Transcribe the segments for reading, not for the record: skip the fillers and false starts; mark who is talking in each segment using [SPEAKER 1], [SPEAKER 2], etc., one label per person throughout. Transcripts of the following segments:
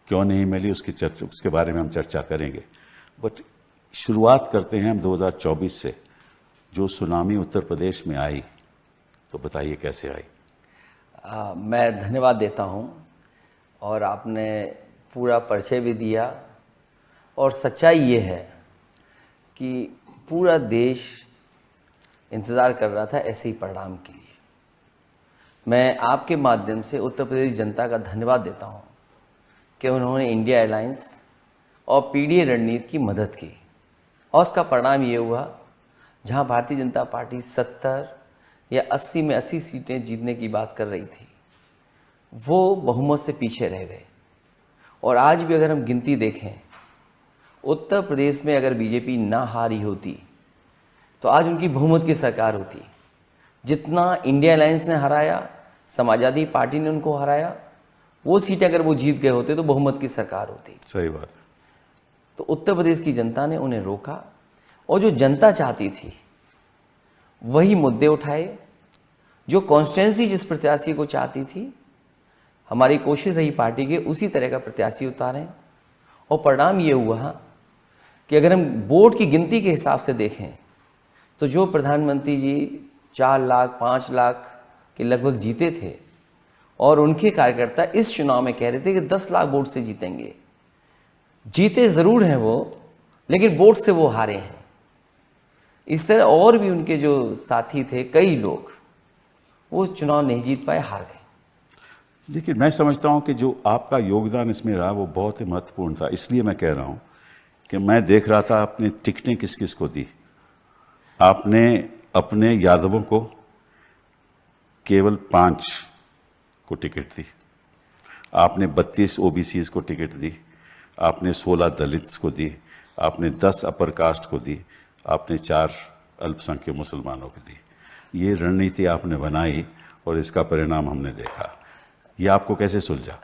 [SPEAKER 1] क्यों नहीं मिली उसके बारे में हम चर्चा करेंगे। बट शुरुआत करते हैं हम 2024 से। जो सुनामी उत्तर प्रदेश में आई, तो बताइए कैसे आई?
[SPEAKER 2] मैं धन्यवाद देता हूं, और आपने पूरा परिचय भी दिया। और सच्चाई ये है कि पूरा देश इंतज़ार कर रहा था ऐसे ही परिणाम के लिए। मैं आपके माध्यम से उत्तर प्रदेश जनता का धन्यवाद देता हूं कि उन्होंने इंडिया अलायंस और पीडीए रणनीति की मदद की, और उसका परिणाम ये हुआ, जहां भारतीय जनता पार्टी 70 या 80 में 80 सीटें जीतने की बात कर रही थी, वो बहुमत से पीछे रह गए। और आज भी अगर हम गिनती देखें, उत्तर प्रदेश में अगर बीजेपी ना हारी होती तो आज उनकी बहुमत की सरकार होती। जितना इंडिया अलायंस ने हराया, समाजवादी पार्टी ने उनको हराया, वो सीटें अगर वो जीत गए होते तो बहुमत की सरकार होती।
[SPEAKER 1] सही बात।
[SPEAKER 2] तो उत्तर प्रदेश की जनता ने उन्हें रोका, और जो जनता चाहती थी वही मुद्दे उठाए। जो कॉन्स्टिट्यूंसी जिस प्रत्याशी को चाहती थी, हमारी कोशिश रही पार्टी के उसी तरह का प्रत्याशी उतारें। और परिणाम ये हुआ कि अगर हम वोट की गिनती के हिसाब से देखें तो जो प्रधानमंत्री जी 4 लाख 5 लाख के लगभग जीते थे, और उनके कार्यकर्ता इस चुनाव में कह रहे थे कि 10 लाख वोट से जीतेंगे। जीते ज़रूर हैं वो, लेकिन वोट से वो हारे हैं। इस तरह और भी उनके जो साथी थे, कई लोग, वो चुनाव नहीं जीत पाए, हार गए।
[SPEAKER 1] देखिए, मैं समझता हूं कि जो आपका योगदान इसमें रहा वो बहुत ही महत्वपूर्ण था। इसलिए मैं कह रहा हूं कि मैं देख रहा था आपने टिकटें किस किस को दी। आपने अपने यादवों को केवल 5 को टिकट दी, आपने 32 ओबीसीज को टिकट दी, आपने 16 दलित्स को दी, आपने 10 अपर कास्ट को दी, आपने 4 अल्पसंख्यक मुसलमानों को दी। ये रणनीति आपने बनाई और इसका परिणाम हमने देखा। ये आपको कैसे सुलझा?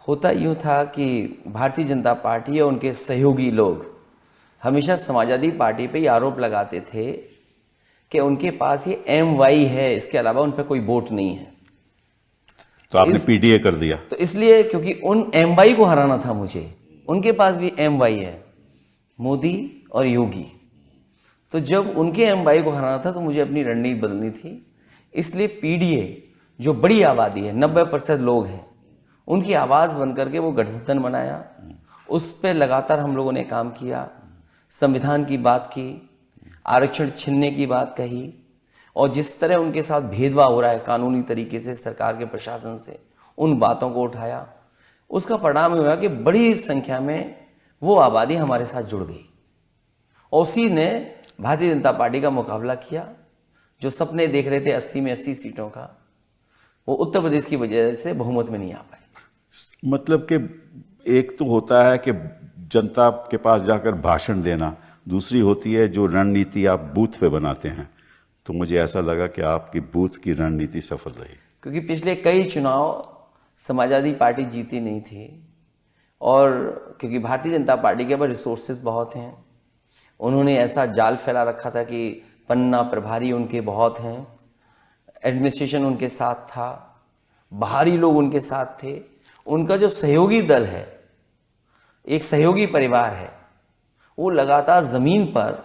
[SPEAKER 2] होता यूँ था कि भारतीय जनता पार्टी और उनके सहयोगी लोग हमेशा समाजवादी पार्टी पे ये आरोप लगाते थे कि उनके पास ये MY है, इसके अलावा उन पर कोई वोट नहीं है।
[SPEAKER 1] तो आपने पीडीए कर दिया।
[SPEAKER 2] तो इसलिए, क्योंकि उन MY को हराना था मुझे, उनके पास भी MY है, मोदी और योगी। तो जब उनके MY को हराना था तो मुझे अपनी रणनीति बदलनी थी। इसलिए पीडीए, जो बड़ी आबादी है, 90% लोग हैं, उनकी आवाज़ बन करके वो गठबंधन बनाया। उस पर लगातार हम लोगों ने काम किया, संविधान की बात की, आरक्षण छीनने की बात कही, और जिस तरह उनके साथ भेदभाव हो रहा है कानूनी तरीके से सरकार के प्रशासन से, उन बातों को उठाया। उसका परिणाम हुआ कि बड़ी संख्या में वो आबादी हमारे साथ जुड़ गई, और उसी ने भारतीय जनता पार्टी का मुकाबला किया। जो सपने देख रहे थे 80 में 80 सीटों का, वो उत्तर प्रदेश की वजह से बहुमत में नहीं आ पाए।
[SPEAKER 1] मतलब कि एक तो होता है कि जनता के पास जाकर भाषण देना, दूसरी होती है जो रणनीति आप बूथ पे बनाते हैं। तो मुझे ऐसा लगा कि आपकी बूथ की रणनीति सफल रही,
[SPEAKER 2] क्योंकि पिछले कई चुनाव समाजवादी पार्टी जीती नहीं थी, और क्योंकि भारतीय जनता पार्टी के पास रिसोर्सेज बहुत हैं, उन्होंने ऐसा जाल फैला रखा था कि पन्ना प्रभारी उनके बहुत हैं, एडमिनिस्ट्रेशन उनके साथ था, बाहरी लोग उनके साथ थे। उनका जो सहयोगी दल है, एक सहयोगी परिवार है, वो लगातार ज़मीन पर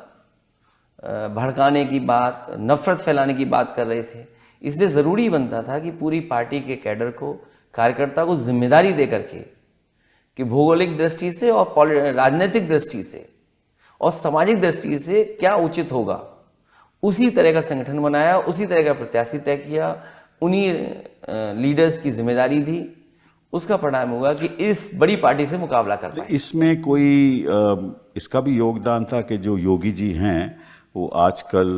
[SPEAKER 2] भड़काने की बात, नफरत फैलाने की बात कर रहे थे। इसलिए ज़रूरी बनता था कि पूरी पार्टी के कैडर को, कार्यकर्ता को जिम्मेदारी दे करके कि भौगोलिक दृष्टि से और राजनीतिक दृष्टि से और सामाजिक दृष्टि से क्या उचित होगा, उसी तरह का संगठन बनाया, उसी तरह का प्रत्याशी तय किया, उन्हीं लीडर्स की जिम्मेदारी दी। उसका परिणाम हुआ कि इस बड़ी पार्टी से मुकाबला कर पाए।
[SPEAKER 1] इसमें कोई इसका भी योगदान था कि जो योगी जी हैं वो आजकल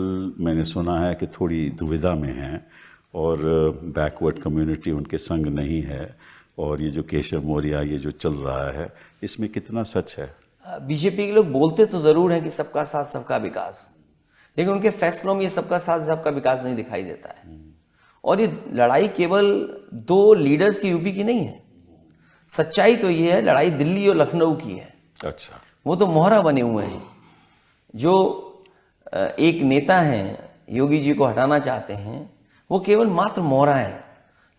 [SPEAKER 1] मैंने सुना है कि थोड़ी दुविधा में हैं, और बैकवर्ड कम्युनिटी उनके संग नहीं है, और ये जो केशव मौर्य ये जो चल रहा है, इसमें कितना सच है?
[SPEAKER 2] बीजेपी के लोग बोलते तो ज़रूर हैं कि सबका साथ सबका विकास, लेकिन उनके फैसलों में ये सबका साथ सबका विकास नहीं दिखाई देता है। और ये लड़ाई केवल 2 लीडर्स की, यूपी की नहीं है। सच्चाई तो ये है, लड़ाई दिल्ली और लखनऊ की है।
[SPEAKER 1] अच्छा,
[SPEAKER 2] वो तो मोहरा बने हुए हैं। जो एक नेता हैं, योगी जी को हटाना चाहते हैं, वो केवल मात्र मोहरा है।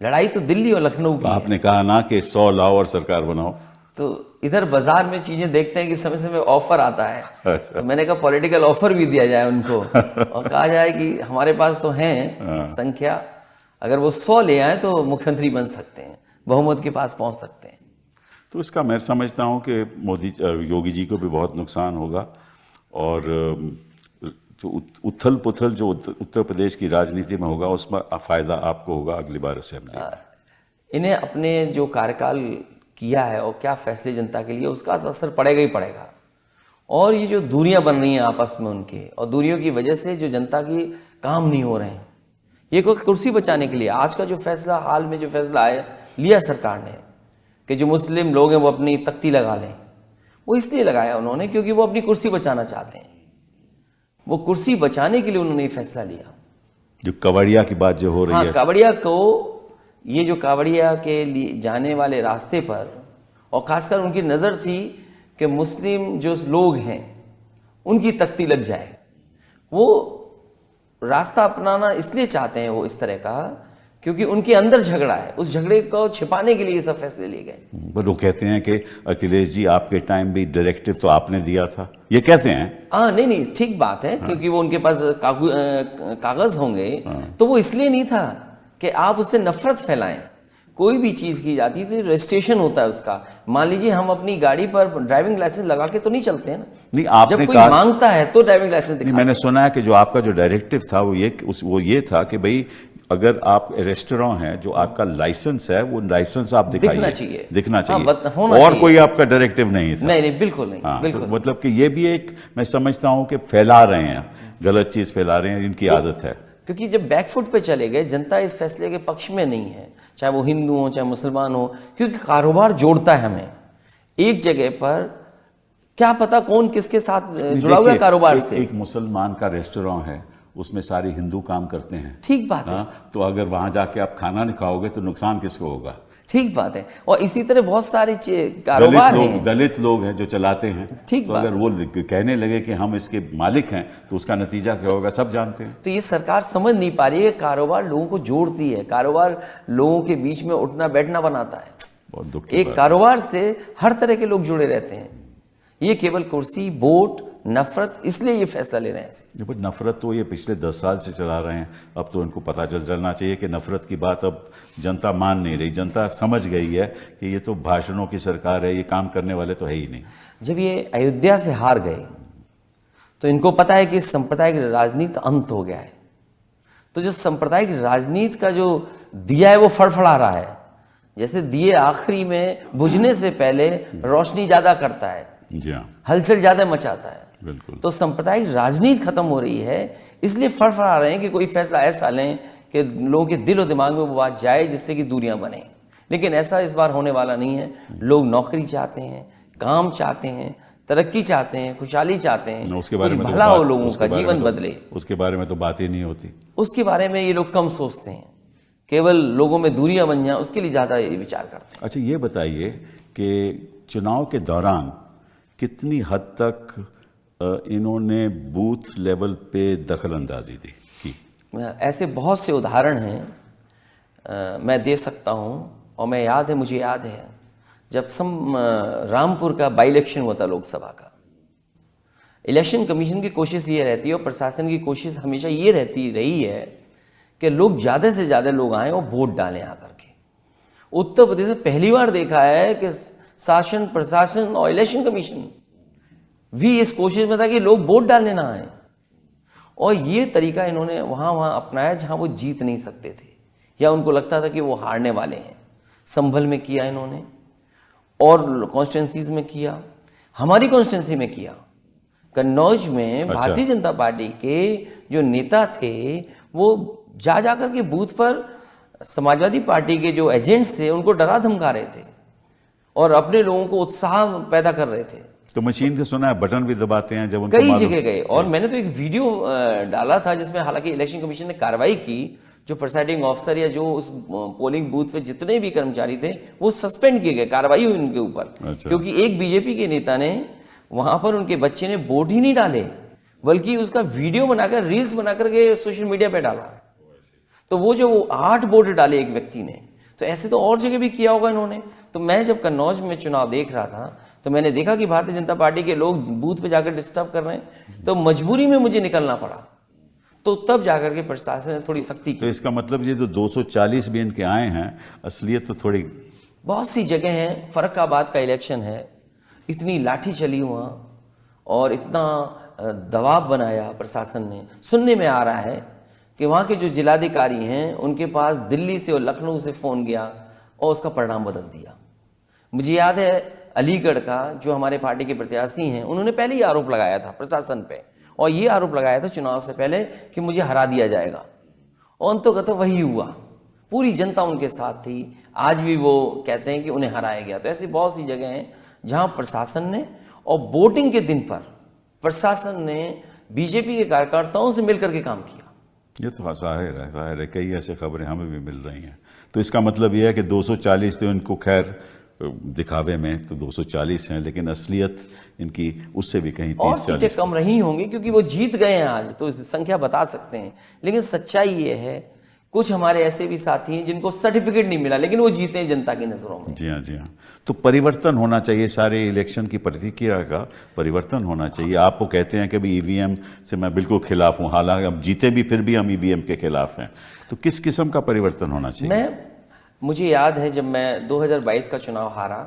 [SPEAKER 2] लड़ाई तो दिल्ली और लखनऊ की है।
[SPEAKER 1] आपने कहा ना कि 100 लाओ और सरकार बनाओ।
[SPEAKER 2] तो इधर बाजार में चीजें देखते हैं कि समय समय ऑफर आता है, तो मैंने कहा पॉलिटिकल ऑफर भी दिया जाए उनको और कहा जाए कि हमारे पास तो हैं संख्या, अगर वो 100 ले आए तो मुख्यमंत्री बन सकते हैं, बहुमत के पास पहुंच सकते हैं।
[SPEAKER 1] तो इसका मैं समझता हूँ कि योगी जी को भी बहुत नुकसान होगा, और जो उथल पुथल जो उत्तर प्रदेश की राजनीति में होगा उसमें फायदा आपको होगा अगली बार असेंबली में।
[SPEAKER 2] इन्हें अपने जो कार्यकाल किया है और क्या फैसले जनता के लिए, उसका असर पड़ेगा ही पड़ेगा। और ये जो दूरियां बन रही हैं आपस में उनके, और दूरियों की वजह से जो जनता की काम नहीं हो रहे हैं, ये कोई कुर्सी बचाने के लिए आज का जो फैसला, हाल में जो फैसला आया लिया सरकार ने कि जो मुस्लिम लोग हैं वो अपनी तख्ती लगा लें, वो इसलिए लगाया उन्होंने क्योंकि वो अपनी कुर्सी बचाना चाहते हैं। वो कुर्सी बचाने के लिए उन्होंने ये फैसला लिया।
[SPEAKER 1] जो कावड़िया की बात जो हो रही
[SPEAKER 2] हाँ,
[SPEAKER 1] है,
[SPEAKER 2] कावड़िया को, ये जो कावड़िया के लिए जाने वाले रास्ते पर, और खासकर उनकी नज़र थी कि मुस्लिम जो लोग हैं उनकी तख्ती लग जाए, वो रास्ता अपनाना इसलिए चाहते हैं वो इस तरह का क्योंकि उनके अंदर झगड़ा है, उस झगड़े को छिपाने के लिए ये सब फैसले लिए गए।
[SPEAKER 1] पर वो कहते हैं कि अखिलेश जी आपके टाइम भी डायरेक्टिव तो आपने दिया था, ये कहते हैं।
[SPEAKER 2] हाँ, नहीं ठीक बात है। क्योंकि वो उनके पास कागज होंगे, तो वो इसलिए नहीं था कि आप उससे नफरत फैलाएं। कोई भी चीज की जाती है तो रजिस्ट्रेशन होता है उसका। मान लीजिए हम अपनी गाड़ी पर ड्राइविंग लाइसेंस लगा के तो नहीं चलते हैं ना,
[SPEAKER 1] नहीं आपने
[SPEAKER 2] जब कोई मांगता है तो ड्राइविंग लाइसेंस दिखाते हैं।
[SPEAKER 1] मैंने सुना है कि जो आपका जो डायरेक्टिव था वो ये था कि भाई अगर आप रेस्टोरेंट है, जो आपका लाइसेंस है वो लाइसेंस आप दिखाइए, दिखना चाहिए, और कोई आपका डायरेक्टिव नहीं था।
[SPEAKER 2] नहीं बिल्कुल नहीं।
[SPEAKER 1] हाँ,
[SPEAKER 2] बिल्कुल
[SPEAKER 1] तो मतलब कि ये भी एक, मैं समझता हूं कि फैला रहे हैं, गलत चीज फैला रहे हैं, इनकी आदत है।
[SPEAKER 2] क्योंकि जब बैकफुट पे चले गए, जनता इस फैसले के पक्ष में नहीं है, चाहे वो हिंदू हो चाहे मुसलमान हो, क्योंकि कारोबार जोड़ता है हमें एक जगह पर। क्या पता कौन किसके साथ जुड़ा हुआ है कारोबार से।
[SPEAKER 1] एक मुसलमान का रेस्टोरेंट है, उसमें सारे हिंदू काम करते हैं,
[SPEAKER 2] ठीक बात है।
[SPEAKER 1] तो अगर वहां जाके आप खाना नहीं खाओगे तो नुकसान किसको होगा?
[SPEAKER 2] ठीक बात है। और इसी तरह बहुत सारे कारोबार हैं,
[SPEAKER 1] दलित लोग हैं जो चलाते हैं,
[SPEAKER 2] ठीक
[SPEAKER 1] तो अगर वो कहने लगे कि हम इसके मालिक हैं तो उसका नतीजा क्या होगा, सब जानते हैं।
[SPEAKER 2] तो ये सरकार समझ नहीं पा रही है। कारोबार लोगों को जोड़ती है, कारोबार लोगों के बीच में उठना बैठना बनाता है।
[SPEAKER 1] बहुत दुख की
[SPEAKER 2] एक
[SPEAKER 1] बात
[SPEAKER 2] कारोबार से हर तरह के लोग जुड़े रहते हैं। ये केवल कुर्सी, वोट, नफरत, इसलिए ये फैसला ले रहे हैं।
[SPEAKER 1] पर नफरत तो ये पिछले 10 साल से चला रहे हैं, अब तो इनको पता चलना चाहिए कि नफरत की बात अब जनता मान नहीं रही। जनता समझ गई है कि ये तो भाषणों की सरकार है, ये काम करने वाले तो है ही नहीं।
[SPEAKER 2] जब ये अयोध्या से हार गए तो इनको पता है कि सांप्रदायिक राजनीति अंत हो गया है। तो जो सांप्रदायिक राजनीति का जो दिया है वो फड़फड़ा रहा है। जैसे दिए आखिरी में बुझने से पहले रोशनी ज्यादा करता है,
[SPEAKER 1] जी हाँ,
[SPEAKER 2] हलचल ज्यादा मचाता है।
[SPEAKER 1] बिल्कुल।
[SPEAKER 2] तो सांप्रदायिक राजनीति खत्म हो रही है, इसलिए फड़फड़ा रहे हैं कि कोई फैसला ऐसा लें कि लोगों के दिल और दिमाग में वो बात जाए जिससे कि दूरियां बने। लेकिन ऐसा इस बार होने वाला नहीं है। लोग नौकरी चाहते हैं, काम चाहते हैं, तरक्की चाहते हैं, खुशहाली चाहते हैं,
[SPEAKER 1] उसके बारे में
[SPEAKER 2] भला हो, लोगों का जीवन बदले,
[SPEAKER 1] उसके बारे में तो बात ही नहीं होती।
[SPEAKER 2] उसके बारे में ये लोग कम सोचते हैं। केवल लोगों में दूरियां बन जाएं उसके लिए ज्यादा ये विचार करते हैं।
[SPEAKER 1] अच्छा, ये बताइए कि चुनाव के दौरान कितनी हद तक इन्होंने बूथ लेवल पे दखल अंदाजी दी की?
[SPEAKER 2] ऐसे बहुत से उदाहरण हैं, मैं दे सकता हूं। और मुझे याद है जब रामपुर का बाई इलेक्शन हुआ था लोकसभा का, इलेक्शन कमीशन की कोशिश ये रहती है और प्रशासन की कोशिश हमेशा ये रही है कि लोग ज़्यादा से ज़्यादा लोग आएँ और वोट डालें आकर के। उत्तर प्रदेश में पहली बार देखा है कि शासन, प्रशासन और इलेक्शन कमीशन भी इस कोशिश में था कि लोग वोट डालने ना आए। और ये तरीका इन्होंने वहाँ अपनाया जहाँ वो जीत नहीं सकते थे या उनको लगता था कि वो हारने वाले हैं। संभल में किया इन्होंने, और कॉन्स्टिट्यूंसीज में किया, हमारी कॉन्स्टिट्यूंसी में किया। कन्नौज में भारतीय जनता पार्टी के जो नेता थे वो जा करके बूथ पर समाजवादी पार्टी के जो एजेंट्स थे उनको डरा धमका रहे थे और अपने लोगों को उत्साह पैदा कर रहे थे।
[SPEAKER 1] तो मशीन से सुना है बटन भी दबाते हैं जब उनको
[SPEAKER 2] कई जगह गए। और मैंने तो एक वीडियो डाला था जिसमें हालांकि इलेक्शन कमीशन ने कार्रवाई की, जो प्रिसाइडिंग ऑफिसर या जो उस पोलिंग बूथ पे जितने भी कर्मचारी थे वो सस्पेंड किए गए, कार्रवाई हुई उनके ऊपर। क्योंकि एक बीजेपी के नेता ने वहां पर उनके बच्चे ने वोट ही नहीं डाले, बल्कि उसका वीडियो बनाकर, रील्स बनाकर के सोशल मीडिया पे डाला। तो वो 8 वोट डाले एक व्यक्ति ने। तो तो ऐसे तो और जगह भी किया होगा इन्होंने। तो मैं जब कन्नौज में चुनाव देख रहा था तो मैंने देखा कि भारतीय जनता पार्टी के लोग बूथ पे जाकर डिस्टर्ब कर रहे हैं, तो मजबूरी में मुझे निकलना पड़ा। तो तब जाकर के प्रशासन ने थोड़ी सख्ती
[SPEAKER 1] तो
[SPEAKER 2] की।
[SPEAKER 1] इसका मतलब ये जो 240 भी इनके आए हैं, असलियत तो थोड़ी।
[SPEAKER 2] बहुत सी जगह हैं, फर्रुखाबाद का इलेक्शन है, इतनी लाठी चली वहाँ और इतना दबाव बनाया प्रशासन ने। सुनने में आ रहा है कि वहाँ के जो जिलाधिकारी हैं उनके पास दिल्ली से और लखनऊ से फ़ोन गया और उसका परिणाम बदल दिया। मुझे याद है अलीगढ़ का जो हमारे पार्टी के प्रत्याशी हैं, उन्होंने पहले ही आरोप लगाया था प्रशासन पे, और ये आरोप लगाया था चुनाव से पहले कि मुझे हरा दिया जाएगा, और अंततः वही हुआ। पूरी जनता उनके साथ थी। आज भी वो कहते हैं कि उन्हें हराया गया। तो ऐसी बहुत सी जगह हैं जहां प्रशासन ने, और वोटिंग के दिन पर प्रशासन ने बीजेपी के कार्यकर्ताओं से मिलकर के काम किया।
[SPEAKER 1] ये तो जाहिर है, कई ऐसे खबरें हमें भी मिल रही हैं। तो इसका मतलब ये है कि 240 तो इनको खैर दिखावे में तो 240 हैं, लेकिन असलियत इनकी उससे भी कहीं
[SPEAKER 2] और
[SPEAKER 1] 30-40
[SPEAKER 2] सीटें कम रही होंगी क्योंकि वो जीत गए हैं आज, तो संख्या बता सकते हैं। लेकिन सच्चाई ये है, कुछ हमारे ऐसे भी साथी हैं जिनको सर्टिफिकेट नहीं मिला लेकिन वो जीते हैं जनता की नजरों में।
[SPEAKER 1] जी हाँ, जी हाँ। तो परिवर्तन होना चाहिए, सारे इलेक्शन की प्रतिक्रिया का परिवर्तन होना चाहिए। आप वो कहते हैं कि भाई ईवीएम से मैं बिल्कुल खिलाफ हूँ, हालांकि अब जीते भी फिर भी हम ईवीएम के खिलाफ हैं। तो किस किस्म का परिवर्तन होना चाहिए?
[SPEAKER 2] मुझे याद है जब मैं 2022 का चुनाव हारा,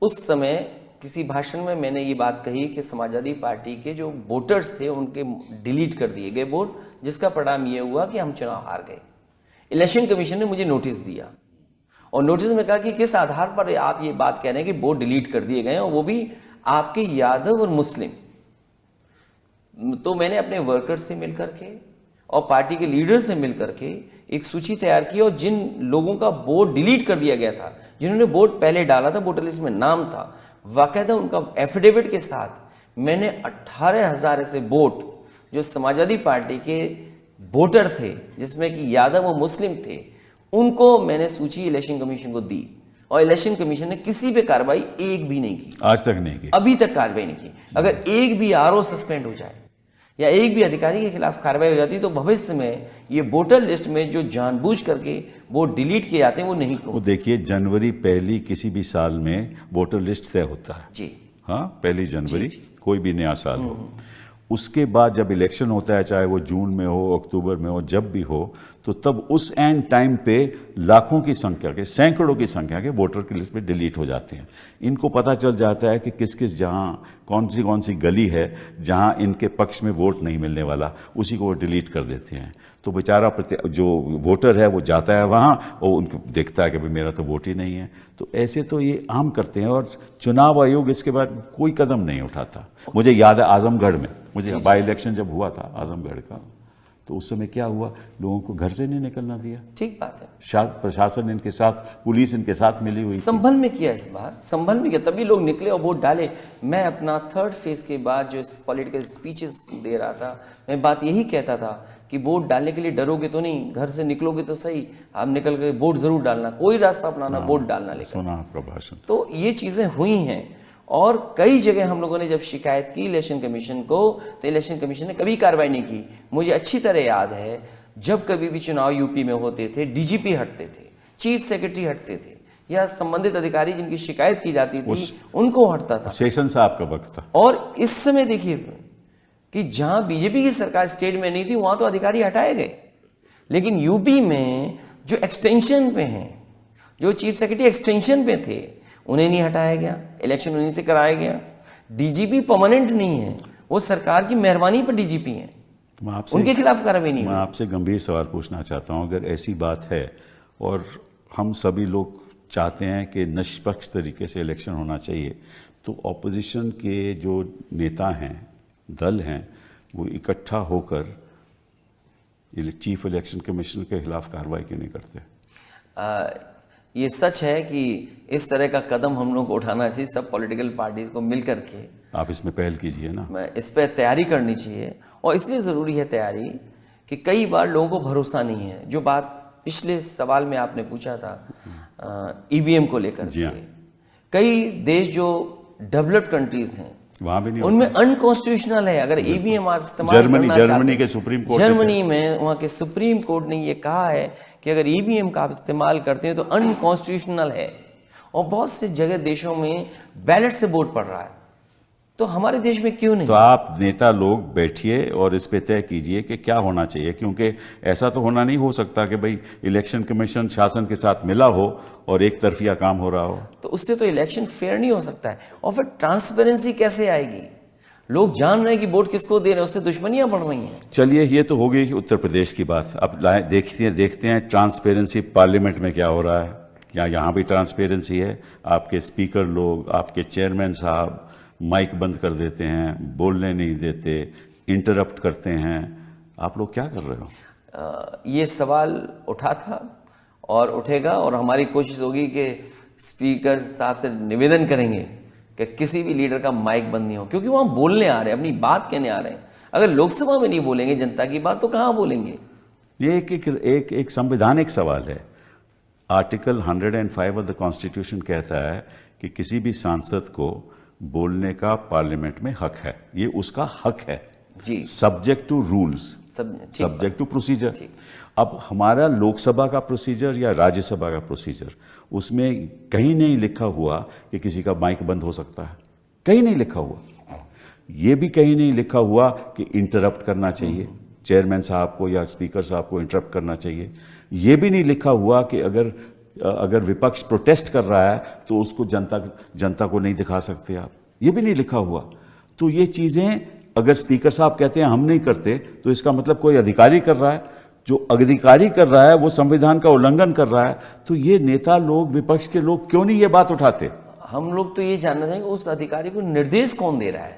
[SPEAKER 2] उस समय किसी भाषण में मैंने ये बात कही कि समाजवादी पार्टी के जो वोटर्स थे उनके डिलीट कर दिए गए वोट, जिसका परिणाम ये हुआ कि हम चुनाव हार गए। इलेक्शन कमीशन ने मुझे नोटिस दिया और नोटिस में कहा कि किस आधार पर आप ये बात कह रहे हैं कि वोट डिलीट कर दिए गए हैं, और वो भी आपके यादव और मुस्लिम। तो मैंने अपने वर्कर्स से मिलकर के और पार्टी के लीडर से मिलकर के एक सूची तैयार की, और जिन लोगों का वोट डिलीट कर दिया गया था, जिन्होंने वोट पहले डाला था, वोटर लिस्ट में नाम था, वाकायदा उनका एफिडेविट के साथ मैंने 18,000 ऐसे वोट जो समाजवादी पार्टी के वोटर थे, जिसमें कि यादव और मुस्लिम थे, उनको मैंने सूची इलेक्शन कमीशन को दी, और इलेक्शन कमीशन ने किसी पे कार्रवाई एक भी नहीं की।
[SPEAKER 1] आज तक नहीं की,
[SPEAKER 2] अभी तक कार्रवाई नहीं की। अगर एक भी आरओ सस्पेंड हो जाए या एक भी अधिकारी के खिलाफ कार्रवाई हो जाती तो भविष्य में ये वोटर लिस्ट में जो जानबूझ करके वोट डिलीट किए जाते हैं वो नहीं
[SPEAKER 1] वो देखिए जनवरी पहली किसी भी साल में वोटर लिस्ट तय होता है
[SPEAKER 2] जी।
[SPEAKER 1] हाँ, पहली जनवरी कोई भी नया साल हो। उसके बाद जब इलेक्शन होता है, चाहे वो जून में हो, अक्टूबर में हो, जब भी हो, तो तब उस एंड टाइम पे लाखों की संख्या के, सैकड़ों की संख्या के वोटर की लिस्ट में डिलीट हो जाते हैं। इनको पता चल जाता है कि किस किस जहाँ कौन सी गली है जहाँ इनके पक्ष में वोट नहीं मिलने वाला, उसी को वो डिलीट कर देते हैं। तो बेचारा जो वोटर है वो जाता है वहाँ और उनको देखता है कि भाई मेरा तो वोट ही नहीं है। तो ऐसे तो ये आम करते हैं, और चुनाव आयोग इसके बाद कोई कदम नहीं उठाता। मुझे याद है आजमगढ़ में, मुझे बाई इलेक्शन जब हुआ था आजमगढ़ का, तो उस समय क्या हुआ, लोगों को घर से नहीं निकलना दिया।
[SPEAKER 2] ठीक बात है।
[SPEAKER 1] शायद प्रशासन इनके साथ, पुलिस इनके साथ मिली हुई,
[SPEAKER 2] संभल में किया, इस बार संभल में किया, तभी लोग निकले और वोट डाले। मैं अपना थर्ड फेज के बाद जो पॉलिटिकल स्पीचेस दे रहा था, मैं बात यही कहता था कि वोट डालने के लिए डरोगे तो नहीं, घर से निकलोगे तो सही, आप निकल के वोट जरूर डालना, कोई रास्ता अपनाना, वोट डालना। लेकर
[SPEAKER 1] सुना आपका भाषण।
[SPEAKER 2] तो ये चीजें हुई हैं, और कई जगह हम लोगों ने जब शिकायत की इलेक्शन कमीशन को, तो इलेक्शन कमीशन ने कभी कार्रवाई नहीं की। मुझे अच्छी तरह याद है जब कभी भी चुनाव यूपी में होते थे, डीजीपी हटते थे, चीफ सेक्रेटरी हटते थे, या संबंधित अधिकारी जिनकी शिकायत की जाती थी उनको हटता था।
[SPEAKER 1] सेशन साहब का वक्त था।
[SPEAKER 2] और इस समय देखिए कि जहां बीजेपी की सरकार स्टेट में नहीं थी वहां तो अधिकारी हटाए गए, लेकिन यूपी में जो एक्सटेंशन पे हैं, जो चीफ सेक्रेटरी एक्सटेंशन पे थे, उन्हें नहीं हटाया गया, इलेक्शन उन्हीं से कराया गया। डीजीपी परमानेंट नहीं है, वो सरकार की मेहरबानी पर डीजीपी हैं, उनके खिलाफ कार्रवाई नहीं।
[SPEAKER 1] मैं आपसे गंभीर सवाल पूछना चाहता हूं, अगर ऐसी बात है और हम सभी लोग चाहते हैं कि निष्पक्ष तरीके से इलेक्शन होना चाहिए, तो ऑपोजिशन के जो नेता हैं, दल हैं, वो इकट्ठा होकर चीफ इलेक्शन कमीशन के खिलाफ कार्रवाई क्यों नहीं करते?
[SPEAKER 2] ये सच है कि इस तरह का कदम हम लोग को उठाना चाहिए, सब पॉलिटिकल पार्टीज को मिल करके।
[SPEAKER 1] आप इसमें पहल कीजिए ना।
[SPEAKER 2] इस पर तैयारी करनी चाहिए, और इसलिए ज़रूरी है तैयारी कि कई बार लोगों को भरोसा नहीं है। जो बात पिछले सवाल में आपने पूछा था ईवीएम को लेकर के, कई देश जो डेवलप्ड कंट्रीज हैं,
[SPEAKER 1] वहां भी नहीं
[SPEAKER 2] उनमें अनकॉन्स्टिट्यूशनल है। अगर ईवीएम आप इस्तेमाल
[SPEAKER 1] जर्मनी
[SPEAKER 2] करना चाहते
[SPEAKER 1] जर्मनी
[SPEAKER 2] हैं,
[SPEAKER 1] के सुप्रीम कोर्ट ने
[SPEAKER 2] जर्मनी में वहां के सुप्रीम कोर्ट ने ये कहा है कि अगर ईवीएम का आप इस्तेमाल करते हैं तो अनकॉन्स्टिट्यूशनल है। और बहुत से जगह देशों में बैलेट से वोट पड़ रहा है, तो हमारे देश में क्यों नहीं?
[SPEAKER 1] तो आप नेता लोग बैठिए और इस पे तय कीजिए कि क्या होना चाहिए, क्योंकि ऐसा तो होना नहीं हो सकता कि भाई इलेक्शन कमीशन शासन के साथ मिला हो और एक तरफिया काम हो रहा हो।
[SPEAKER 2] तो उससे तो इलेक्शन फेयर नहीं हो सकता है। और फिर ट्रांसपेरेंसी कैसे आएगी? लोग जान रहे हैं कि वोट किसको दे रहे हैं, उससे दुश्मनियां बढ़ रही हैं।
[SPEAKER 1] चलिए, ये तो हो गई उत्तर प्रदेश की बात। अब देखते हैं ट्रांसपेरेंसी पार्लियामेंट में क्या हो रहा है। क्या यहाँ भी ट्रांसपेरेंसी है? आपके स्पीकर लोग, आपके चेयरमैन साहब माइक बंद कर देते हैं, बोलने नहीं देते, इंटरप्ट करते हैं। आप लोग क्या कर रहे हो?
[SPEAKER 2] ये सवाल उठा था और उठेगा, और हमारी कोशिश होगी कि स्पीकर साहब से निवेदन करेंगे कि किसी भी लीडर का माइक बंद नहीं हो, क्योंकि वहाँ बोलने आ रहे हैं, अपनी बात कहने आ रहे हैं। अगर लोकसभा में नहीं बोलेंगे जनता की बात, तो कहाँ बोलेंगे?
[SPEAKER 1] ये एक संवैधानिक सवाल है। आर्टिकल 105 ऑफ द कॉन्स्टिट्यूशन कहता है कि किसी भी सांसद को बोलने का पार्लियामेंट में हक है। ये उसका हक है
[SPEAKER 2] जी,
[SPEAKER 1] subject to rules, subject to procedure. अब हमारा लोकसभा का प्रोसीजर या राज्यसभा का प्रोसीजर, उसमें कहीं नहीं लिखा हुआ कि किसी का माइक बंद हो सकता है, कहीं नहीं लिखा हुआ। ये भी कहीं नहीं लिखा हुआ कि इंटरप्ट करना चाहिए, चेयरमैन साहब को या स्पीकर साहब को इंटरप्ट करना चाहिए। ये भी नहीं लिखा हुआ कि अगर विपक्ष प्रोटेस्ट कर रहा है तो उसको जनता को नहीं दिखा सकते आप। ये भी नहीं लिखा हुआ। तो ये चीजें अगर स्पीकर साहब कहते हैं हम नहीं करते, तो इसका मतलब कोई अधिकारी कर रहा है। जो अधिकारी कर रहा है वो संविधान का उल्लंघन कर रहा है। तो ये नेता लोग, विपक्ष के लोग क्यों नहीं ये बात उठाते?
[SPEAKER 2] हम लोग तो ये जानना चाहेंगे उस अधिकारी को निर्देश कौन दे रहा है।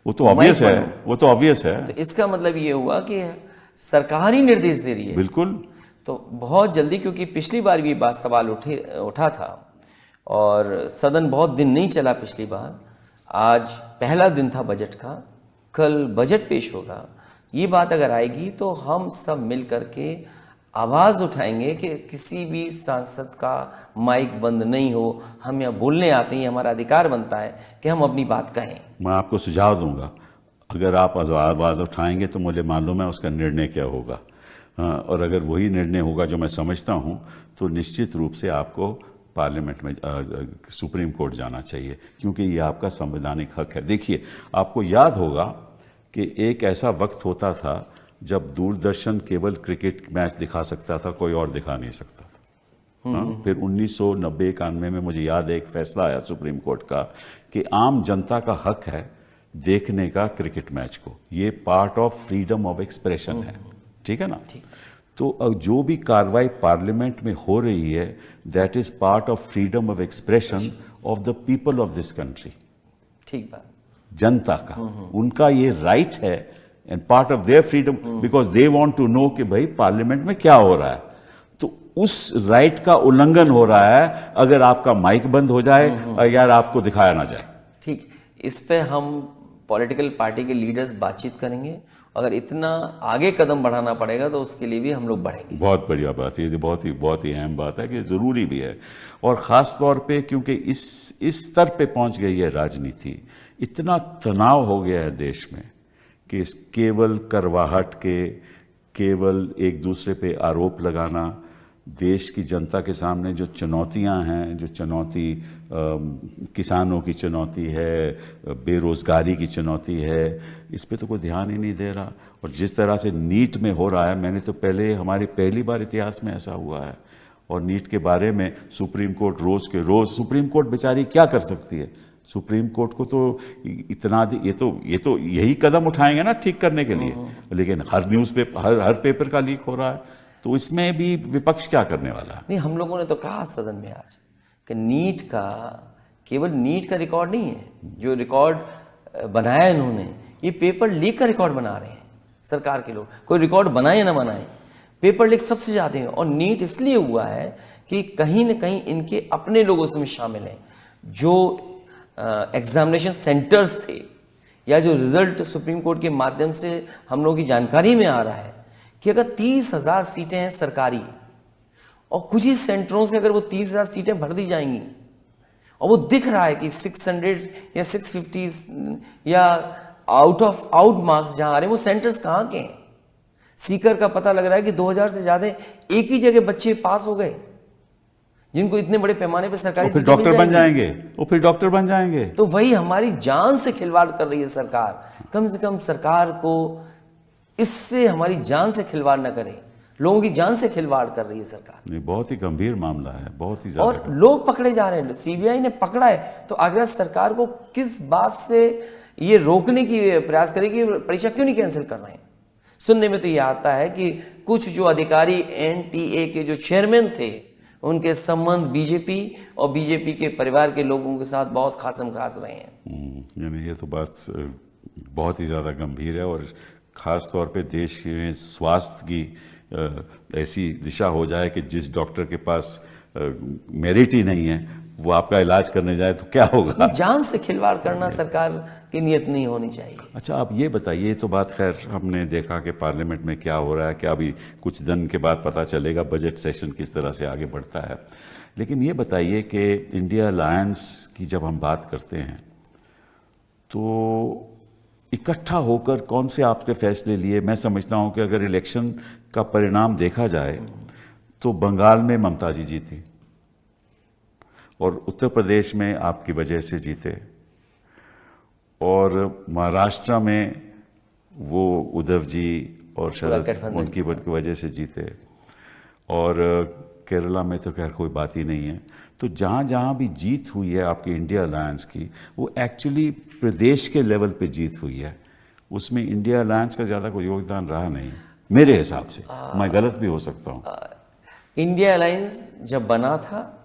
[SPEAKER 1] वो तो ऑब्वियस है, वो तो ऑब्वियस है।
[SPEAKER 2] तो इसका मतलब ये हुआ कि सरकार ही निर्देश दे रही है।
[SPEAKER 1] बिल्कुल।
[SPEAKER 2] तो बहुत जल्दी, क्योंकि पिछली बार भी बात सवाल उठा था और सदन बहुत दिन नहीं चला पिछली बार। आज पहला दिन था बजट का, कल बजट पेश होगा। ये बात अगर आएगी तो हम सब मिल करके आवाज़ उठाएंगे कि किसी भी सांसद का माइक बंद नहीं हो। हम यहाँ बोलने आते हैं, हमारा अधिकार बनता है कि हम अपनी बात कहें।
[SPEAKER 1] मैं आपको सुझाव दूंगा, अगर आप आवाज़ उठाएंगे तो मुझे मालूम है उसका निर्णय क्या होगा। और अगर वही निर्णय होगा जो मैं समझता हूं, तो निश्चित रूप से आपको पार्लियामेंट में सुप्रीम कोर्ट जाना चाहिए, क्योंकि ये आपका संवैधानिक हक है। देखिए, आपको याद होगा कि एक ऐसा वक्त होता था जब दूरदर्शन केवल क्रिकेट मैच दिखा सकता था, कोई और दिखा नहीं सकता था। फिर 1990-91 में मुझे याद है एक फैसला आया सुप्रीम कोर्ट का कि आम जनता का हक है देखने का क्रिकेट मैच को। ये part of freedom of expression है, ठीक है ना? तो जो भी कार्रवाई पार्लियामेंट में हो रही है, that is part of freedom of expression of the people of this country.
[SPEAKER 2] ठीक बात।
[SPEAKER 1] जनता का, उनका ये राइट है and part of their freedom, because they want to know कि भाई पार्लियामेंट में क्या हो रहा है। तो उस राइट का उल्लंघन हो रहा है अगर आपका माइक बंद हो जाए या आपको दिखाया ना जाए।
[SPEAKER 2] ठीक, इस पे हम पॉलिटिकल पार्टी के लीडर्स बातचीत करेंगे। अगर इतना आगे कदम बढ़ाना पड़ेगा तो उसके लिए भी हम लोग बढ़ेंगे।
[SPEAKER 1] बहुत बढ़िया बात है, ये बहुत ही अहम बात है कि ज़रूरी भी है। और ख़ास तौर पे क्योंकि इस स्तर पे पहुंच गई है राजनीति, इतना तनाव हो गया है देश में कि केवल करवाहट के, केवल एक दूसरे पे आरोप लगाना, देश की जनता के सामने जो चुनौतियां हैं, जो चुनौती किसानों की चुनौती है, बेरोजगारी की चुनौती है, इस पे तो कोई ध्यान ही नहीं दे रहा। और जिस तरह से नीट में हो रहा है, मैंने तो हमारी पहली बार इतिहास में ऐसा हुआ है। और नीट के बारे में सुप्रीम कोर्ट रोज के रोज, सुप्रीम कोर्ट बेचारी क्या कर सकती है? सुप्रीम कोर्ट को तो इतना ये तो यही कदम उठाएंगे ना ठीक करने के लिए, लेकिन हर न्यूज़ पे हर पेपर का लीक हो रहा है। तो इसमें भी विपक्ष क्या करने वाला है?
[SPEAKER 2] नहीं, हम लोगों ने तो कहा सदन में आज कि नीट का, केवल नीट का रिकॉर्ड नहीं है जो रिकॉर्ड बनाया इन्होंने, ये पेपर लीक का रिकॉर्ड बना रहे हैं सरकार के लोग। कोई रिकॉर्ड बनाए या ना बनाए, पेपर लीक सबसे ज़्यादा है। और नीट इसलिए हुआ है कि कहीं ना कहीं इनके अपने लोग उसमें शामिल हैं। जो एग्जामिनेशन सेंटर्स थे या जो रिजल्ट सुप्रीम कोर्ट के माध्यम से हम लोगों की जानकारी में आ रहा है कि अगर 30,000 सीटें हैं सरकारी और कुछ ही सेंटरों से अगर वो 30,000 सीटें भर दी जाएंगी और वो दिख रहा है कि 600 या 650 या आउट मार्क्स जहां आ रहे हैं वो सेंटर्स कहाँ के हैं। सीकर का पता लग रहा है कि 2000 से ज्यादा एक ही जगह बच्चे पास हो गए, जिनको इतने बड़े पैमाने पे सरकारी
[SPEAKER 1] फिर डॉक्टर बन जाएंगे, वो फिर डॉक्टर बन जाएंगे।
[SPEAKER 2] तो वही हमारी जान से खिलवाड़ कर रही है सरकार। कम से कम सरकार को इससे हमारी जान से खिलवाड़ न करे, लोगों की जान से खिलवाड़ कर रही है सरकार।
[SPEAKER 1] नहीं, बहुत ही गंभीर मामला है, बहुत ही ज्यादा।
[SPEAKER 2] और लोग पकड़े जा रहे हैं, सीबीआई ने पकड़ा है, तो आगरा सरकार को किस बात से ये रोकने की प्रयास करेगी, परीक्षा क्यों नहीं कैंसिल कर रहे हैं। सुनने में तो ये आता है कि कुछ जो अधिकारी एनटीए के जो चेयरमैन थे उनके संबंध बीजेपी और बीजेपी के परिवार के लोगों के साथ बहुत खासम खास रहे हैं।
[SPEAKER 1] यानी ये तो बात बहुत ही ज़्यादा गंभीर है, और ख़ास तौर पे देश के स्वास्थ्य की ऐसी दिशा हो जाए कि जिस डॉक्टर के पास मेरिट ही नहीं है वो आपका इलाज करने जाए तो क्या होगा।
[SPEAKER 2] जान से खिलवाड़ करना सरकार की नीयत नहीं होनी चाहिए।
[SPEAKER 1] अच्छा, आप ये बताइए, ये तो बात खैर हमने देखा कि पार्लियामेंट में क्या हो रहा है, क्या अभी कुछ दिन के बाद पता चलेगा बजट सेशन किस तरह से आगे बढ़ता है। लेकिन ये बताइए कि इंडिया अलायंस की जब हम बात करते हैं तो इकट्ठा होकर कौन से आपने फैसले लिए। मैं समझता हूँ कि अगर इलेक्शन का परिणाम देखा जाए तो बंगाल में ममता जी जीती और उत्तर प्रदेश में आपकी वजह से जीते, और महाराष्ट्र में वो उद्धव जी और शरद उनकी वजह से जीते, और केरला में तो खैर कोई बात ही नहीं है। तो जहाँ जहाँ भी जीत हुई है आपकी इंडिया अलायंस की, वो एक्चुअली प्रदेश के लेवल पे जीत हुई है, उसमें इंडिया अलायंस का ज़्यादा कोई योगदान रहा नहीं मेरे हिसाब से। मैं गलत भी हो सकता हूँ।
[SPEAKER 2] इंडिया अलायंस जब बना था,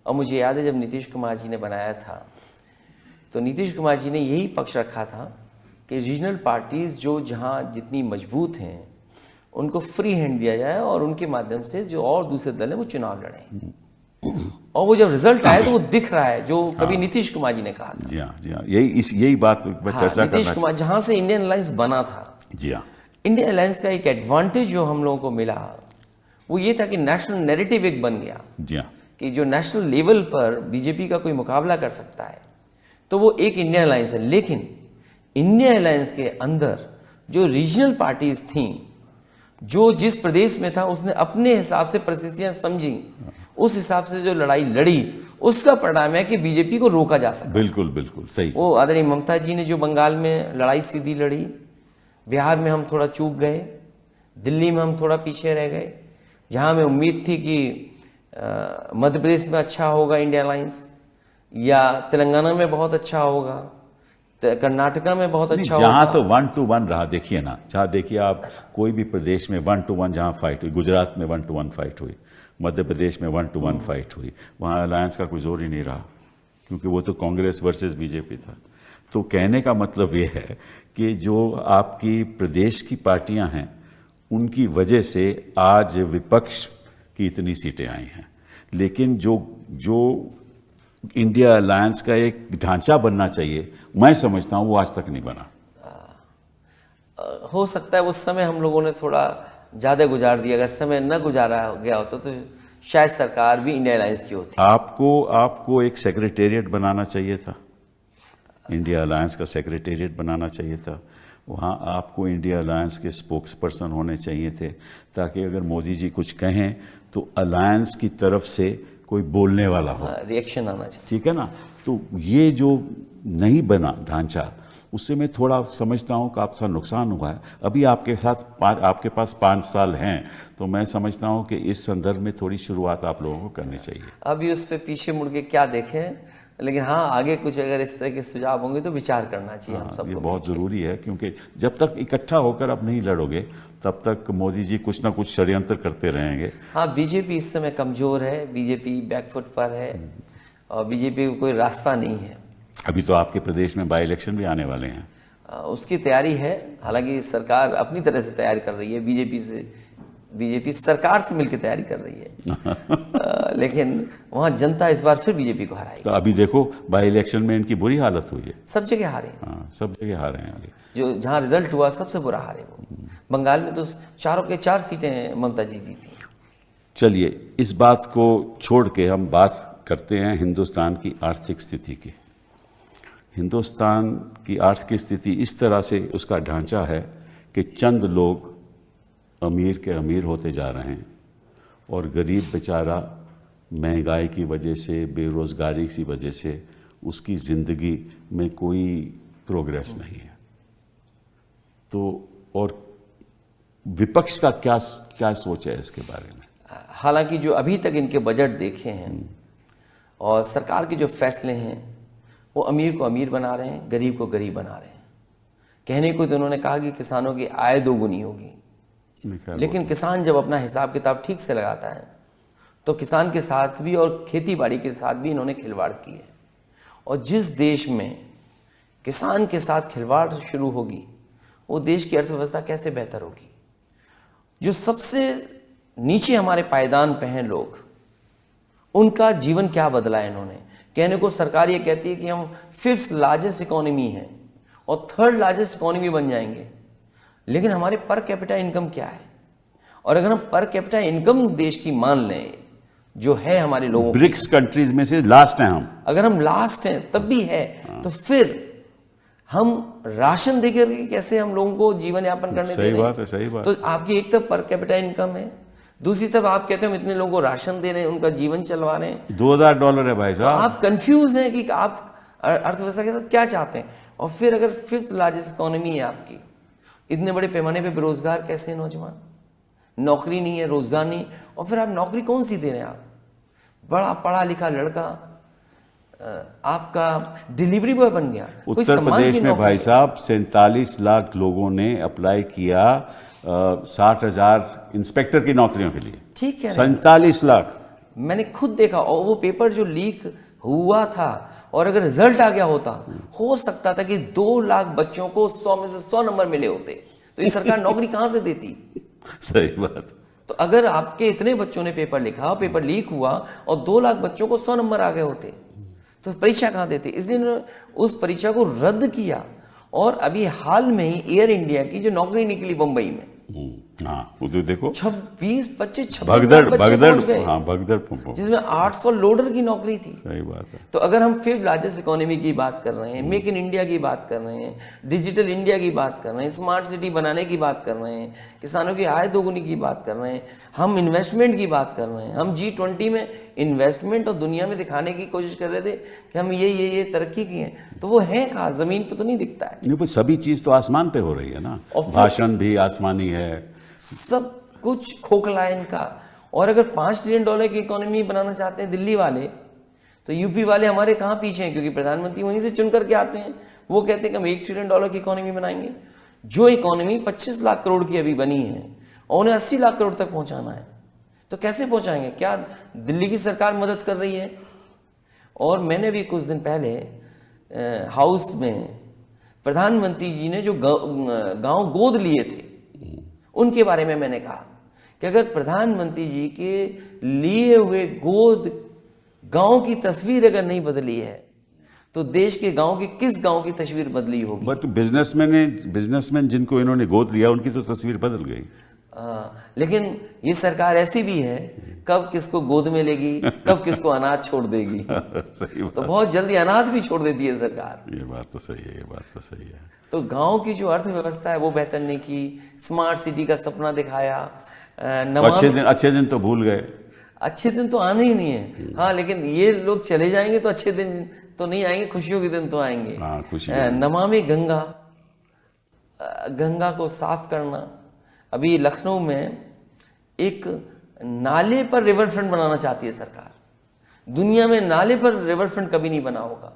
[SPEAKER 2] और मुझे याद है जब नीतीश कुमार जी ने बनाया था, तो नीतीश कुमार जी ने यही पक्ष रखा था कि रीजनल पार्टीज जो जहाँ जितनी मजबूत हैं उनको फ्री हैंड दिया जाए और उनके माध्यम से जो और दूसरे दल हैं वो चुनाव लड़ें। और वो जब रिजल्ट आया तो वो दिख रहा है जो कभी नीतीश कुमार जी ने कहा था।
[SPEAKER 1] जी हाँ, यही बात मैं चर्चा
[SPEAKER 2] नीतीश कुमार जहाँ से इंडियन अलायंस बना था।
[SPEAKER 1] जी हाँ,
[SPEAKER 2] इंडियन अलायंस का एक एडवांटेज जो हम लोगों को मिला वो ये था कि नेशनल नैरेटिव एक बन गया।
[SPEAKER 1] जी हाँ,
[SPEAKER 2] कि जो नेशनल लेवल पर बीजेपी का कोई मुकाबला कर सकता है तो वो एक इंडियन अलायंस है। लेकिन इंडियन अलायंस के अंदर जो रीजनल पार्टीज थीं, जो जिस प्रदेश में था उसने अपने हिसाब से परिस्थितियां समझी, उस हिसाब से जो लड़ाई लड़ी, उसका परिणाम है कि बीजेपी को रोका जा सका।
[SPEAKER 1] बिल्कुल बिल्कुल सही।
[SPEAKER 2] वो आदरणीय ममता जी ने जो बंगाल में लड़ाई सीधी लड़ी, बिहार में हम थोड़ा चूक गए, दिल्ली में हम थोड़ा पीछे रह गए। जहां हमें उम्मीद थी कि मध्य प्रदेश में अच्छा होगा इंडिया अलायंस, या तेलंगाना में बहुत अच्छा होगा, कर्नाटका में बहुत अच्छा होगा।
[SPEAKER 1] जहां तो 1 to 1 रहा, देखिए ना, जहां देखिए आप कोई भी प्रदेश में 1 to 1 जहां फाइट हुई, गुजरात में 1 to 1 फाइट हुई, मध्य प्रदेश में 1 to 1 फाइट हुई, वहां अलायंस का कोई जोर ही नहीं रहा, क्योंकि वो तो कांग्रेस वर्सेस बीजेपी था। तो कहने का मतलब ये है कि जो आपकी प्रदेश की पार्टियां हैं उनकी वजह से आज विपक्ष की इतनी सीटें आई हैं। लेकिन जो इंडिया अलायंस का एक ढांचा बनना चाहिए, मैं समझता हूं वो आज तक नहीं बना।
[SPEAKER 2] हो सकता है उस समय हम लोगों ने थोड़ा ज़्यादा गुजार दिया, अगर समय न गुजारा गया होता तो शायद सरकार भी इंडिया अलायंस की होती।
[SPEAKER 1] आपको एक सेक्रेटेरिएट बनाना चाहिए था, इंडिया अलायंस का सेक्रेटेरिएट बनाना चाहिए था। वहाँ आपको इंडिया अलायंस के स्पोक्स पर्सन होने चाहिए थे, ताकि अगर मोदी जी कुछ कहें तो अलायंस की तरफ से कोई बोलने वाला हो,
[SPEAKER 2] रिएक्शन आना चाहिए।
[SPEAKER 1] ठीक है ना। तो ये जो नहीं बना ढांचा, उससे मैं थोड़ा समझता हूँ कि आपका नुकसान हुआ है। अभी आपके पास 5 साल हैं, तो मैं समझता हूँ कि इस संदर्भ में थोड़ी शुरुआत आप लोगों को करनी चाहिए।
[SPEAKER 2] अभी उस पर पीछे मुड़ के क्या देखें, लेकिन हाँ आगे कुछ अगर इस तरह के सुझाव होंगे तो विचार करना चाहिए हम सबको।
[SPEAKER 1] ये बहुत ज़रूरी है, क्योंकि जब तक इकट्ठा होकर आप नहीं लड़ोगे तब तक मोदी जी कुछ ना कुछ षड्यंत्र करते रहेंगे।
[SPEAKER 2] हाँ, बीजेपी इस समय कमज़ोर है, बीजेपी बैकफुट पर है और बीजेपी को कोई रास्ता नहीं है।
[SPEAKER 1] अभी तो आपके प्रदेश में बाई इलेक्शन भी आने वाले हैं,
[SPEAKER 2] उसकी तैयारी है। हालांकि सरकार अपनी तरह से तैयारी कर रही है, बीजेपी सरकार से मिलकर तैयारी कर रही है लेकिन वहाँ जनता इस बार फिर बीजेपी को हराएगी।
[SPEAKER 1] तो अभी देखो बाई इलेक्शन में इनकी बुरी हालत हुई है,
[SPEAKER 2] सब जगह हारे।
[SPEAKER 1] हाँ, सब जगह हारे हैं। अभी
[SPEAKER 2] जो जहाँ रिजल्ट हुआ सबसे बुरा हारे वो। बंगाल में तो 4 के 4 सीटें ममता जी जीती।
[SPEAKER 1] चलिए इस बात को छोड़ के हम बात करते हैं हिंदुस्तान की आर्थिक स्थिति की। हिंदुस्तान की आर्थिक स्थिति इस तरह से उसका ढांचा है कि चंद लोग अमीर के अमीर होते जा रहे हैं और गरीब बेचारा महंगाई की वजह से, बेरोज़गारी की वजह से उसकी ज़िंदगी में कोई प्रोग्रेस नहीं है। तो और विपक्ष का क्या क्या सोच है इसके बारे में?
[SPEAKER 2] हालांकि जो अभी तक इनके बजट देखे हैं और सरकार के जो फैसले हैं वो अमीर को अमीर बना रहे हैं, गरीब को गरीब बना रहे हैं। कहने को तो उन्होंने कहा कि किसानों की आय दोगुनी होगी, लेकिन किसान जब अपना हिसाब किताब ठीक से लगाता है तो किसान के साथ भी और खेती बाड़ी के साथ भी इन्होंने खिलवाड़ की है। और जिस देश में किसान के साथ खिलवाड़ शुरू होगी वो देश की अर्थव्यवस्था कैसे बेहतर होगी। जो सबसे नीचे हमारे पायदान पे हैं लोग, उनका जीवन क्या बदला है इन्होंने। कहने को सरकार ये कहती है कि हम 5th लार्जेस्ट इकोनॉमी हैं और 3rd लार्जेस्ट इकोनॉमी बन जाएंगे, लेकिन हमारे पर कैपिटा इनकम क्या है। और अगर हम पर कैपिटा इनकम देश की मान लें जो है हमारे लोगों की,
[SPEAKER 1] ब्रिक्स कंट्रीज में से लास्ट हैं हम,
[SPEAKER 2] अगर हम लास्ट हैं तब भी है, तो फिर हम राशन देकर के कैसे हम लोगों को जीवन यापन करने दे रहे हैं?
[SPEAKER 1] सही बात है, सही बात।
[SPEAKER 2] तो आपकी एक तरफ पर कैपिटा इनकम है, दूसरी तरफ आप कहते हैं हम इतने लोगों को राशन दे रहे हैं, उनका जीवन चलवा रहे हैं।
[SPEAKER 1] $2000 है भाई
[SPEAKER 2] तो
[SPEAKER 1] साहब।
[SPEAKER 2] आप कंफ्यूज हैं कि आप अर्थव्यवस्था के साथ क्या चाहते हैं। और फिर अगर 5th लार्जेस्ट इकोनॉमी है आपकी, इतने बड़े पैमाने पे बेरोजगार कैसे हैं नौजवान, नौकरी नहीं है, रोजगार नहीं, और फिर आप नौकरी कौन सी दे रहे हैं। आप बड़ा पढ़ा लिखा लड़का आपका डिलीवरी बॉय बन गया।
[SPEAKER 1] उत्तर प्रदेश में भाई साहब 47 लाख लोगों ने अप्लाई किया 60,000 इंस्पेक्टर की नौकरियों के लिए।
[SPEAKER 2] ठीक है,
[SPEAKER 1] 47 लाख
[SPEAKER 2] मैंने खुद देखा। और वो पेपर जो लीक हुआ था और अगर रिजल्ट आ गया होता, हो सकता था कि 2 लाख बच्चों को 100 में से 100 नंबर मिले होते। तो ये सरकार नौकरी कहां से देती।
[SPEAKER 1] सही बात।
[SPEAKER 2] तो अगर आपके इतने बच्चों ने पेपर लिखा, पेपर लीक हुआ और 2 लाख बच्चों को 100 नंबर आ गए होते, तो परीक्षा कहां देते। इसलिए उन्होंने उस परीक्षा को रद्द किया। और अभी हाल में ही एयर इंडिया की जो नौकरी निकली मुंबई में,
[SPEAKER 1] हाँ वो तो देखो
[SPEAKER 2] 26 26
[SPEAKER 1] भगदड़, हाँ भगदड़,
[SPEAKER 2] जिसमें 800 लोडर की नौकरी थी।
[SPEAKER 1] सही बात है।
[SPEAKER 2] तो अगर हम 5th लार्जेस्ट इकोनॉमी की बात कर रहे हैं, मेक इन इंडिया की बात कर रहे हैं, डिजिटल इंडिया की बात कर रहे हैं, स्मार्ट सिटी बनाने की बात कर रहे हैं, किसानों की आय दोगुनी की बात कर रहे हैं, हम इन्वेस्टमेंट की बात कर रहे हैं, हम G20 में इन्वेस्टमेंट और दुनिया में दिखाने की कोशिश कर रहे थे कि हम ये तरक्की की है, तो वो है कहाँ, जमीन पे तो नहीं दिखता है।
[SPEAKER 1] नहीं, सभी चीज तो आसमान पे हो रही है ना, भाषण भी आसमानी है,
[SPEAKER 2] सब कुछ खोखला है इनका। और अगर $5 ट्रिलियन की इकोनॉमी बनाना चाहते हैं दिल्ली वाले, तो यूपी वाले हमारे कहाँ पीछे हैं, क्योंकि प्रधानमंत्री वहीं से चुन करके आते हैं। वो कहते हैं कि हम $1 ट्रिलियन की इकोनॉमी बनाएंगे। जो इकोनॉमी 25 लाख करोड़ की अभी बनी है और उन्हें 80 लाख करोड़ तक पहुंचाना है, तो कैसे पहुंचाएंगे। क्या दिल्ली की सरकार मदद कर रही है। और मैंने भी कुछ दिन पहले हाउस में प्रधानमंत्री जी ने जो गांव गोद लिए थे उनके बारे में मैंने कहा कि अगर प्रधानमंत्री जी के लिए हुए गोद गांव की तस्वीर अगर नहीं बदली है, तो देश के गांव की किस गांव की तस्वीर बदली होगी।
[SPEAKER 1] बट बिजनेसमैन जिनको इन्होंने गोद लिया उनकी तो तस्वीर बदल गई।
[SPEAKER 2] लेकिन ये सरकार ऐसी भी है, कब किसको गोद में लेगी, कब किसको अनाथ छोड़ देगी।
[SPEAKER 1] सही बात।
[SPEAKER 2] तो बहुत जल्दी अनाथ भी छोड़ देती है सरकार।
[SPEAKER 1] ये बात तो सही है, ये बात तो सही है।
[SPEAKER 2] तो गांव की जो अर्थव्यवस्था है वो बेहतर नहीं की, स्मार्ट सिटी का सपना दिखाया।
[SPEAKER 1] अच्छे दिन तो भूल गए।
[SPEAKER 2] अच्छे दिन तो आने ही नहीं है। हाँ, लेकिन ये लोग चले जाएंगे तो अच्छे दिन तो नहीं आएंगे, खुशियों के दिन तो आएंगे।
[SPEAKER 1] हाँ, खुशी।
[SPEAKER 2] नमामि गंगा, गंगा को साफ करना। अभी लखनऊ में एक नाले पर रिवर फ्रंट बनाना चाहती है सरकार। दुनिया में नाले पर रिवर फ्रंट कभी नहीं बना होगा।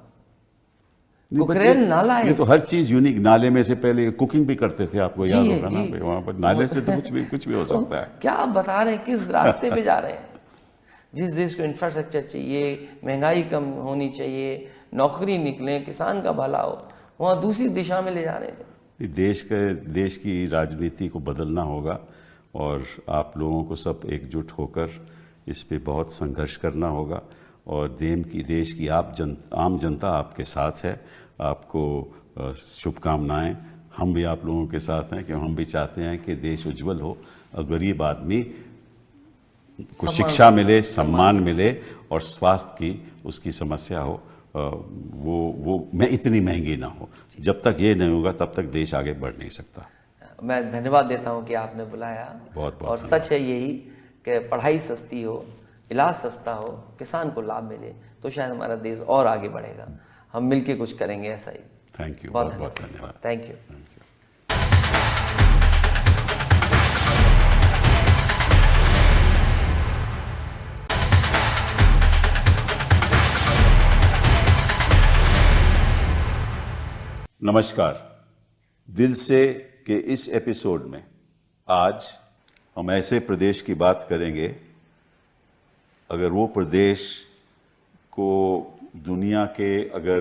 [SPEAKER 2] कुकरेल नाला है।
[SPEAKER 1] ये तो हर चीज यूनिक। नाले में से पहले कुकिंग भी करते थे, आपको याद होगा ना, वहां पर नाले से तो कुछ भी हो सकता है।
[SPEAKER 2] क्या आप बता रहे हैं, किस रास्ते पे जा रहे हैं। जिस देश को इंफ्रास्ट्रक्चर चाहिए, महंगाई कम होनी चाहिए, नौकरी निकले, किसान का भला हो, वहाँ दूसरी दिशा में ले जा रहे हैं।
[SPEAKER 1] देश की राजनीति को बदलना होगा और आप लोगों को सब एकजुट होकर इस पे बहुत संघर्ष करना होगा। और देश की आम जनता आपके साथ है। आपको शुभकामनाएं। हम भी आप लोगों के साथ हैं कि हम भी चाहते हैं कि देश उज्जवल हो और गरीब आदमी को शिक्षा मिले, सम्मान मिले और स्वास्थ्य की उसकी समस्या हो, वो मैं इतनी महंगी ना हो। जब तक ये नहीं होगा तब तक देश आगे बढ़ नहीं सकता।
[SPEAKER 2] मैं धन्यवाद देता हूं कि आपने बुलाया।
[SPEAKER 1] बहुत बहुत
[SPEAKER 2] और सच है यही कि पढ़ाई सस्ती हो, इलाज सस्ता हो, किसान को लाभ मिले तो शायद हमारा देश और आगे बढ़ेगा। हम मिलके कुछ करेंगे ऐसा ही।
[SPEAKER 1] थैंक यू, बहुत बहुत धन्यवाद।
[SPEAKER 2] Thank you.
[SPEAKER 1] नमस्कार। दिल से के इस एपिसोड में आज हम ऐसे प्रदेश की बात करेंगे, अगर वो प्रदेश को दुनिया के अगर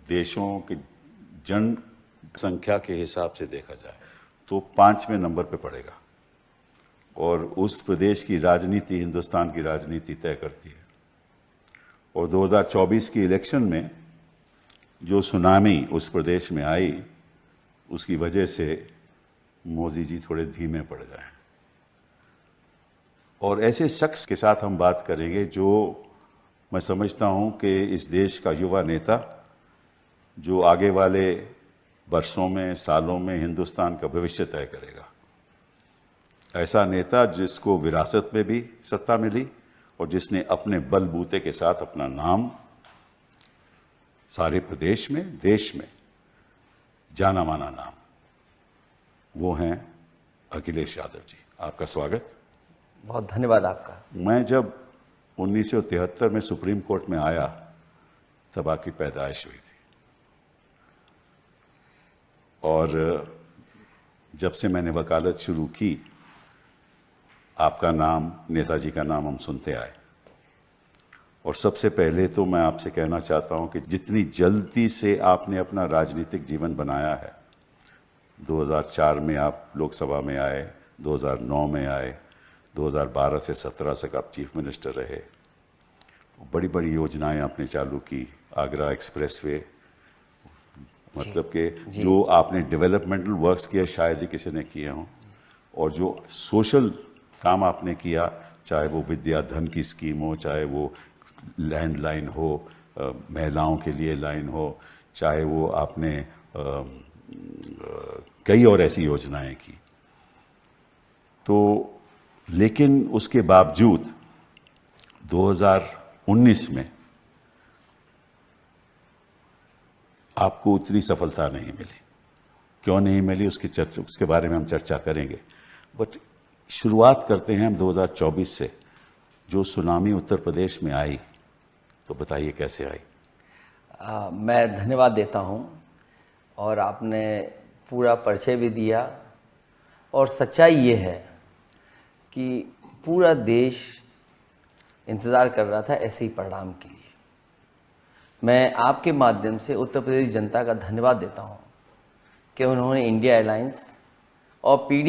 [SPEAKER 1] देशों के जनसंख्या के हिसाब से देखा जाए तो 5वें नंबर पे पड़ेगा, और उस प्रदेश की राजनीति हिंदुस्तान की राजनीति तय करती है। और 2024 की इलेक्शन में जो सुनामी उस प्रदेश में आई, उसकी वजह से मोदी जी थोड़े धीमे पड़ गए। और ऐसे शख्स के साथ हम बात करेंगे जो मैं समझता हूं कि इस देश का युवा नेता, जो आगे वाले वर्षों में, सालों में हिंदुस्तान का भविष्य तय करेगा। ऐसा नेता जिसको विरासत में भी सत्ता मिली और जिसने अपने बलबूते के साथ अपना नाम सारे प्रदेश में, देश में जाना माना नाम, वो हैं अखिलेश यादव जी। आपका स्वागत।
[SPEAKER 2] बहुत धन्यवाद आपका।
[SPEAKER 1] मैं जब 1973 में सुप्रीम कोर्ट में आया तब आपकी पैदाइश हुई थी, और जब से मैंने वकालत शुरू की आपका नाम, नेताजी का नाम हम सुनते आए। और सबसे पहले तो मैं आपसे कहना चाहता हूं कि जितनी जल्दी से आपने अपना राजनीतिक जीवन बनाया है, 2004 में आप लोकसभा में आए, 2009 में आए, 2012 से 17 तक आप चीफ मिनिस्टर रहे, बड़ी बड़ी योजनाएं आपने चालू की, आगरा एक्सप्रेसवे, मतलब कि जो आपने डेवलपमेंटल वर्क्स किए शायद ही किसी ने किए हों, और जो सोशल काम आपने किया, चाहे वो विद्या धन की स्कीम हो, चाहे वो लैंडलाइन हो, महिलाओं के लिए लाइन हो, चाहे वो आपने कई और ऐसी योजनाएं की। तो लेकिन उसके बावजूद 2019 में आपको उतनी सफलता नहीं मिली। क्यों नहीं मिली उसके बारे में हम चर्चा करेंगे, बट शुरुआत करते हैं हम 2024 से। जो सुनामी उत्तर प्रदेश में आई, तो बताइए कैसे आई?
[SPEAKER 2] मैं धन्यवाद देता हूं, और आपने पूरा परिचय भी दिया। और सच्चाई ये है कि पूरा देश इंतज़ार कर रहा था ऐसे ही परिणाम के लिए। मैं आपके माध्यम से उत्तर प्रदेश जनता का धन्यवाद देता हूं कि उन्होंने इंडिया अलायंस और पीडीए